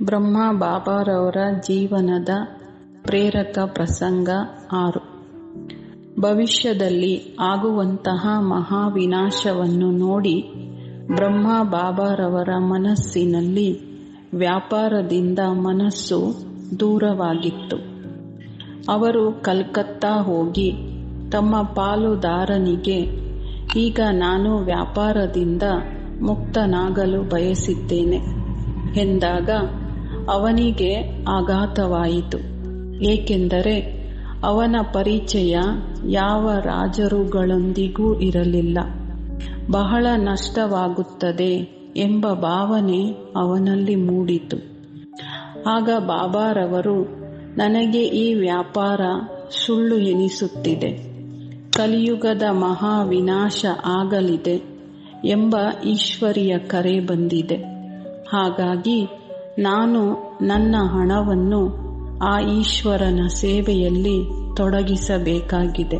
ಬ್ರಹ್ಮ ಬಾಬಾರವರ ಜೀವನದ ಪ್ರೇರಕ ಪ್ರಸಂಗ 6. ಭವಿಷ್ಯದಲ್ಲಿ ಆಗುವಂತಹ ಮಹಾವಿನಾಶವನ್ನು ನೋಡಿ ಬ್ರಹ್ಮ ಬಾಬಾರವರ ಮನಸ್ಸಿನಲ್ಲಿ ವ್ಯಾಪಾರದಿಂದ ಮನಸ್ಸು ದೂರವಾಗಿತ್ತು. ಅವರು ಕಲ್ಕತ್ತಾ ಹೋಗಿ ತಮ್ಮ ಪಾಲುದಾರನಿಗೆ, ಈಗ ನಾನು ವ್ಯಾಪಾರದಿಂದ ಮುಕ್ತನಾಗಲು ಬಯಸಿದ್ದೇನೆ ಎಂದಾಗ ಅವನಿಗೆ ಆಘಾತವಾಯಿತು. ಏಕೆಂದರೆ ಅವನ ಪರಿಚಯ ಯಾವ ರಾಜರುಗಳೊಂದಿಗೂ ಇರಲಿಲ್ಲ. ಬಹಳ ನಷ್ಟವಾಗುತ್ತದೆ ಎಂಬ ಭಾವನೆ ಅವನಲ್ಲಿ ಮೂಡಿತು. ಆಗ ಬಾಬಾರವರು, ನನಗೆ ಈ ವ್ಯಾಪಾರ ಸುಳ್ಳು ಎನಿಸುತ್ತಿದೆ, ಕಲಿಯುಗದ ಮಹಾವಿನಾಶ ಆಗಲಿದೆ ಎಂಬ ಈಶ್ವರಿಯ ಕರೆ ಬಂದಿದೆ. ಹಾಗಾಗಿ ನಾನು ನನ್ನ ಹಣವನ್ನು ಆ ಈಶ್ವರನ ಸೇವೆಯಲ್ಲಿ ತೊಡಗಿಸಬೇಕಾಗಿದೆ.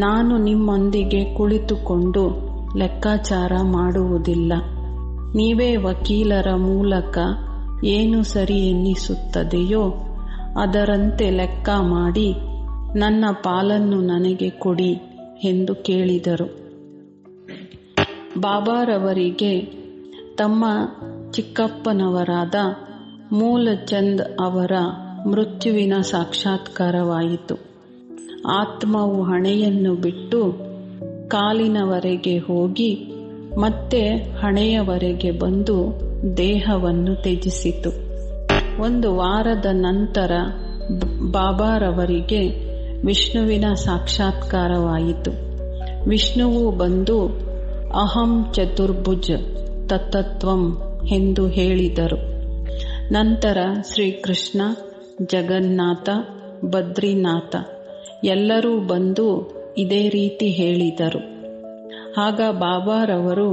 ನಾನು ನಿಮ್ಮೊಂದಿಗೆ ಕುಳಿತುಕೊಂಡು ಲೆಕ್ಕಾಚಾರ ಮಾಡುವುದಿಲ್ಲ. ನೀವೇ ವಕೀಲರ ಮೂಲಕ ಏನು ಸರಿ ಎನ್ನಿಸುತ್ತದೆಯೋ ಅದರಂತೆ ಲೆಕ್ಕ ಮಾಡಿ ನನ್ನ ಪಾಲನ್ನು ನನಗೆ ಕೊಡಿ ಎಂದು ಕೇಳಿದರು. ಬಾಬಾರವರಿಗೆ ತಮ್ಮ ಚಿಕ್ಕಪ್ಪನವರಾದ ಮೂಲಚಂದ್ ಅವರ ಮೃತ್ಯುವಿನ ಸಾಕ್ಷಾತ್ಕಾರವಾಯಿತು. ಆತ್ಮವು ಹಣೆಯನ್ನು ಬಿಟ್ಟು ಕಾಲಿನವರೆಗೆ ಹೋಗಿ ಮತ್ತೆ ಹಣೆಯವರೆಗೆ ಬಂದು ದೇಹವನ್ನು ತ್ಯಜಿಸಿತು. 1 ವಾರದ ನಂತರ ಬಾಬಾರವರಿಗೆ ವಿಷ್ಣುವಿನ ಸಾಕ್ಷಾತ್ಕಾರವಾಯಿತು. ವಿಷ್ಣುವು ಬಂದು ಅಹಂ ಚತುರ್ಭುಜ್ ತತ್ತತ್ವಂ ಎಂದು ಹೇಳಿದರು. ನಂತರ ಶ್ರೀಕೃಷ್ಣ, ಜಗನ್ನಾಥ, ಬದ್ರಿನಾಥ ಎಲ್ಲರೂ ಬಂದು ಇದೇ ರೀತಿ ಹೇಳಿದರು. ಆಗ ಬಾಬಾರವರು,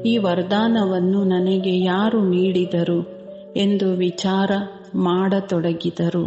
ಈ ವರದಾನವನ್ನು ನನಗೆ ಯಾರು ನೀಡಿದರು ಎಂದು ವಿಚಾರ ಮಾಡತೊಡಗಿದರು.